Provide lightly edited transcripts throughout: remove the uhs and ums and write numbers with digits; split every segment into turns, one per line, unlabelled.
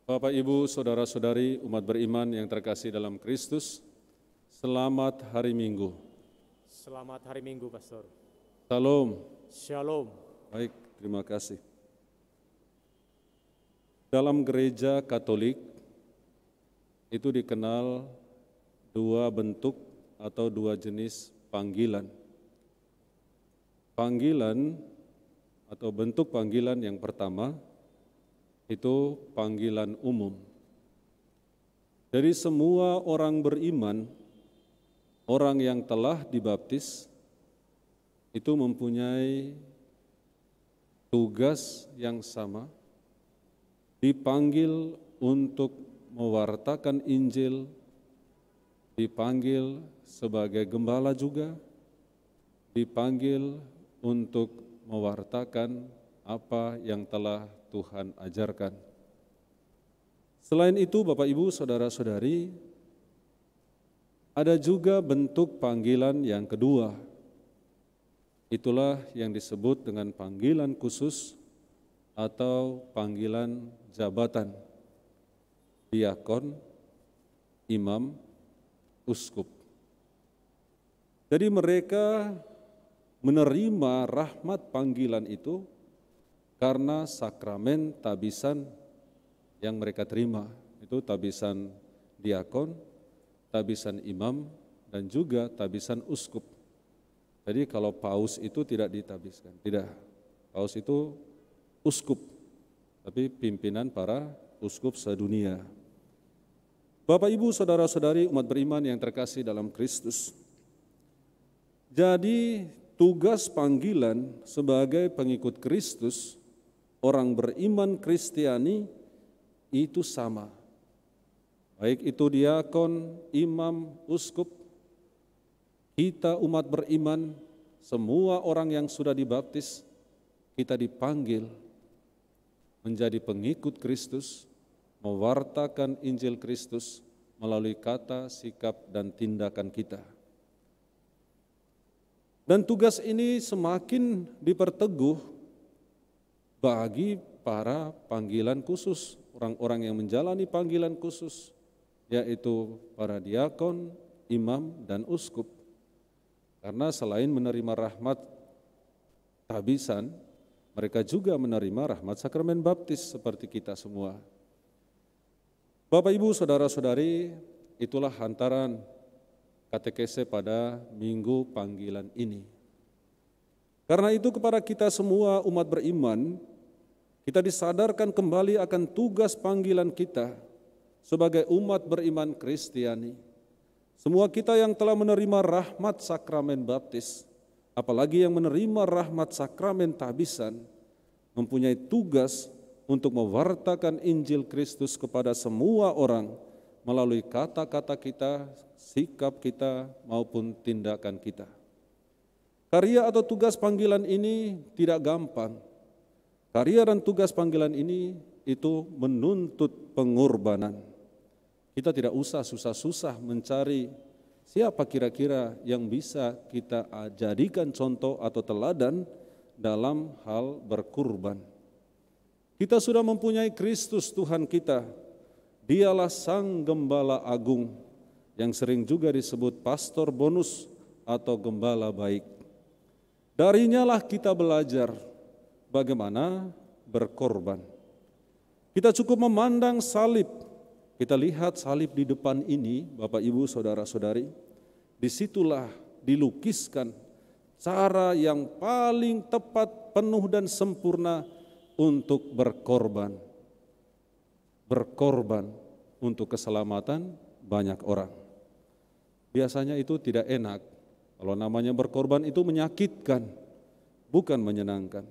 Bapak, Ibu, Saudara-saudari, umat beriman yang terkasih dalam Kristus, selamat hari Minggu.
Selamat hari Minggu, Pastor.
Salam.
Shalom.
Baik, terima kasih. Dalam gereja Katolik, itu dikenal dua bentuk atau dua jenis panggilan. Panggilan atau bentuk panggilan yang pertama, itu panggilan umum. Dari semua orang beriman, orang yang telah dibaptis, itu mempunyai tugas yang sama, dipanggil untuk mewartakan Injil, dipanggil sebagai gembala juga, dipanggil untuk mewartakan apa yang telah Tuhan ajarkan. Selain itu, Bapak, Ibu, Saudara-saudari, ada juga bentuk panggilan yang kedua. Itulah yang disebut dengan panggilan khusus atau panggilan jabatan, diakon, imam, uskup. Jadi mereka menerima rahmat panggilan itu karena sakramen tabisan yang mereka terima, itu tabisan diakon, tabisan imam, dan juga tabisan uskup. Jadi kalau paus itu tidak ditabiskan, tidak. Paus itu uskup, tapi pimpinan para uskup sedunia. Bapak, Ibu, Saudara-saudari, umat beriman yang terkasih dalam Kristus. Jadi tugas panggilan sebagai pengikut Kristus, orang beriman Kristiani itu sama. Baik itu diakon, imam, uskup, kita umat beriman, semua orang yang sudah dibaptis, kita dipanggil menjadi pengikut Kristus, mewartakan Injil Kristus melalui kata, sikap, dan tindakan kita. Dan tugas ini semakin diperteguh bagi para panggilan khusus, orang-orang yang menjalani panggilan khusus, yaitu para diakon, imam, dan uskup. Karena selain menerima rahmat tabisan, mereka juga menerima rahmat sakramen baptis seperti kita semua. Bapak, Ibu, Saudara-saudari, itulah hantaran katekese pada minggu panggilan ini. Karena itu kepada kita semua umat beriman, kita disadarkan kembali akan tugas panggilan kita sebagai umat beriman Kristiani. Semua kita yang telah menerima rahmat sakramen baptis, apalagi yang menerima rahmat sakramen tabisan, mempunyai tugas untuk mewartakan Injil Kristus kepada semua orang melalui kata-kata kita, sikap kita, maupun tindakan kita. Karya atau tugas panggilan ini tidak gampang. Karya dan tugas panggilan ini itu menuntut pengorbanan. Kita tidak usah susah-susah mencari siapa kira-kira yang bisa kita jadikan contoh atau teladan dalam hal berkurban. Kita sudah mempunyai Kristus Tuhan kita. Dialah Sang Gembala Agung yang sering juga disebut pastor bonus atau gembala baik. Darinya lah kita belajar bagaimana berkorban. Kita cukup memandang salib. Kita lihat salib di depan ini, Bapak, Ibu, Saudara-saudari. Disitulah dilukiskan cara yang paling tepat, penuh dan sempurna untuk berkorban. Berkorban untuk keselamatan banyak orang. Biasanya itu tidak enak. Kalau namanya berkorban itu menyakitkan, bukan menyenangkan.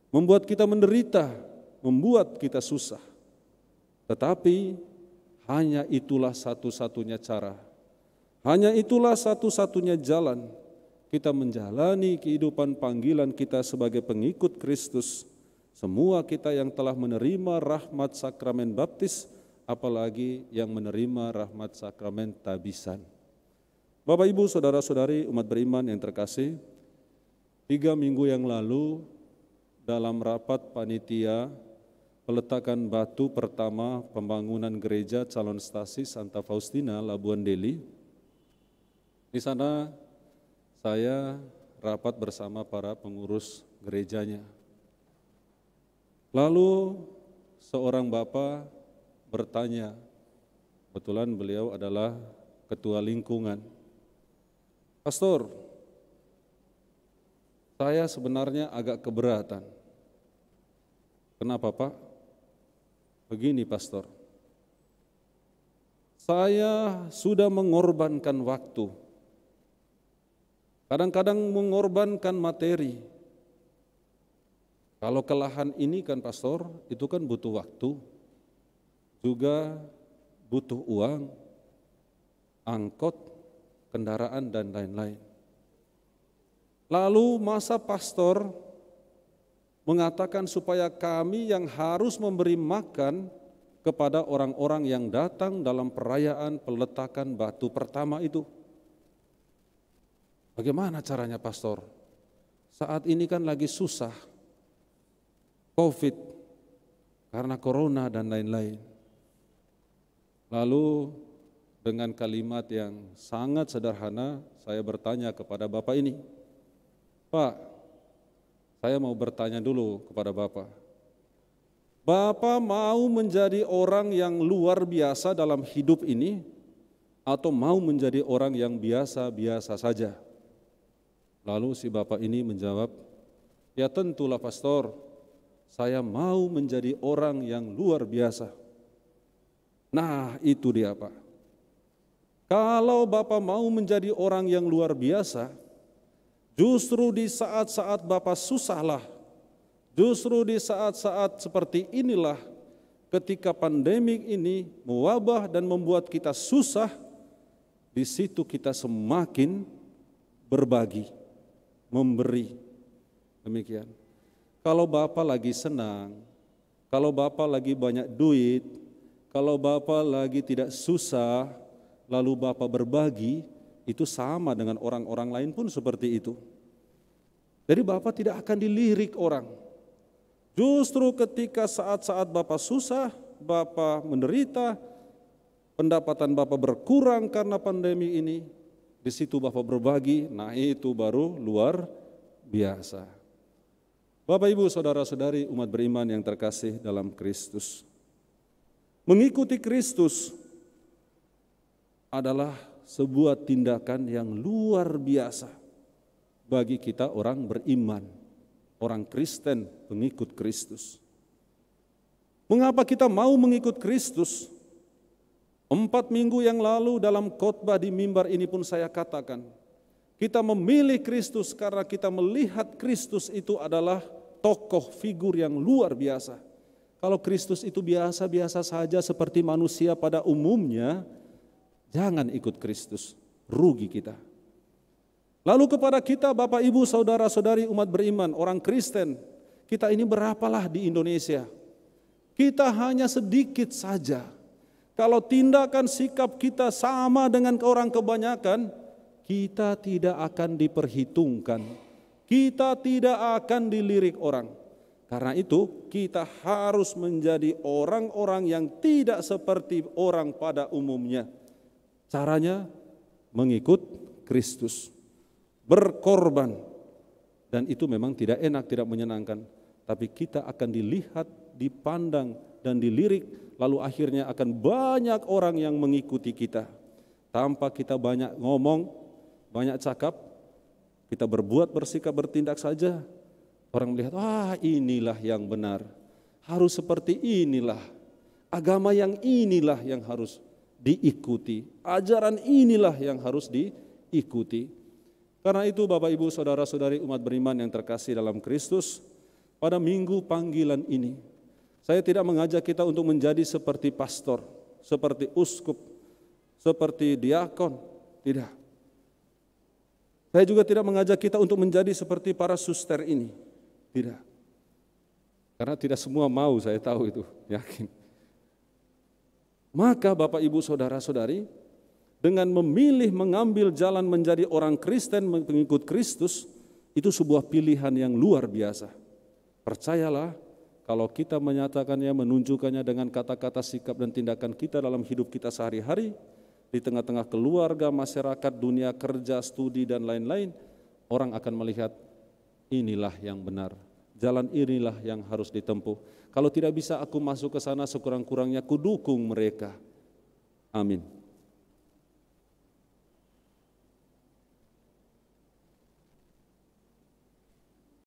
Membuat kita menderita, membuat kita susah. Tetapi hanya itulah satu-satunya cara. Hanya itulah satu-satunya jalan kita menjalani kehidupan panggilan kita sebagai pengikut Kristus. Semua kita yang telah menerima rahmat sakramen baptis, apalagi yang menerima rahmat sakramen tabisan. Bapak, Ibu, Saudara-saudari, umat beriman yang terkasih, 3 minggu yang lalu dalam rapat panitia peletakan batu pertama pembangunan gereja Calon Stasi Santa Faustina, Labuan Deli. Di sana saya rapat bersama para pengurus gerejanya. Lalu seorang bapak bertanya, kebetulan beliau adalah ketua lingkungan. Pastor, saya sebenarnya agak keberatan. Kenapa Pak? Begini Pastor, saya sudah mengorbankan waktu, kadang-kadang mengorbankan materi. Kalau ke lahan ini kan Pastor, itu kan butuh waktu, juga butuh uang, angkot, kendaraan dan lain-lain. Lalu masa pastor mengatakan supaya kami yang harus memberi makan kepada orang-orang yang datang dalam perayaan peletakan batu pertama itu. Bagaimana caranya pastor? Saat ini kan lagi susah, COVID, karena corona dan lain-lain. Lalu dengan kalimat yang sangat sederhana, saya bertanya kepada Bapak ini, Pak, saya mau bertanya dulu kepada Bapak. Bapak mau menjadi orang yang luar biasa dalam hidup ini, atau mau menjadi orang yang biasa-biasa saja? Lalu si Bapak ini menjawab, ya tentulah pastor, saya mau menjadi orang yang luar biasa. Nah itu dia Pak. Kalau Bapak mau menjadi orang yang luar biasa, justru di saat-saat Bapak susahlah, justru di saat-saat seperti inilah, ketika pandemik ini mewabah dan membuat kita susah, di situ kita semakin berbagi, memberi. Demikian. Kalau Bapak lagi senang, kalau Bapak lagi banyak duit, kalau Bapak lagi tidak susah, lalu Bapak berbagi, itu sama dengan orang-orang lain pun seperti itu. Jadi Bapak tidak akan dilirik orang. Justru ketika saat-saat Bapak susah, Bapak menderita, pendapatan Bapak berkurang karena pandemi ini, di situ Bapak berbagi, nah itu baru luar biasa. Bapak, Ibu, Saudara-saudari umat beriman yang terkasih dalam Kristus. Mengikuti Kristus adalah sebuah tindakan yang luar biasa bagi kita orang beriman, orang Kristen pengikut Kristus. Mengapa kita mau mengikut Kristus? 4 minggu yang lalu dalam khotbah di mimbar ini pun saya katakan, kita memilih Kristus karena kita melihat Kristus itu adalah tokoh figur yang luar biasa. Kalau Kristus itu biasa-biasa saja seperti manusia pada umumnya, jangan ikut Kristus, rugi kita. Lalu kepada kita Bapak Ibu Saudara-saudari umat beriman, orang Kristen, kita ini berapalah di Indonesia? Kita hanya sedikit saja. Kalau tindakan sikap kita sama dengan orang kebanyakan, kita tidak akan diperhitungkan, kita tidak akan dilirik orang. Karena itu kita harus menjadi orang-orang yang tidak seperti orang pada umumnya. Caranya mengikut Kristus, berkorban. Dan itu memang tidak enak, tidak menyenangkan. Tapi kita akan dilihat, dipandang, dan dilirik. Lalu akhirnya akan banyak orang yang mengikuti kita. Tanpa kita banyak ngomong, banyak cakap, kita berbuat, bersikap, bertindak saja. Orang melihat, wah inilah yang benar. Harus seperti inilah. Agama yang inilah yang harus diikuti. Ajaran inilah yang harus diikuti. Karena itu Bapak Ibu Saudara-saudari umat beriman yang terkasih dalam Kristus, pada minggu panggilan ini, saya tidak mengajak kita untuk menjadi seperti pastor, seperti uskup, seperti diakon, tidak. Saya juga tidak mengajak kita untuk menjadi seperti para suster ini, tidak. Karena tidak semua mau, saya tahu itu, yakin. Maka Bapak Ibu Saudara-saudari, dengan memilih mengambil jalan menjadi orang Kristen pengikut Kristus, itu sebuah pilihan yang luar biasa. Percayalah, Kalau kita menyatakannya, menunjukkannya dengan kata-kata, sikap dan tindakan kita dalam hidup kita sehari-hari, di tengah-tengah keluarga, masyarakat, dunia kerja, studi dan lain-lain, orang akan melihat inilah yang benar, jalan inilah yang harus ditempuh. Kalau tidak bisa aku masuk ke sana, sekurang-kurangnya ku dukung mereka. Amin.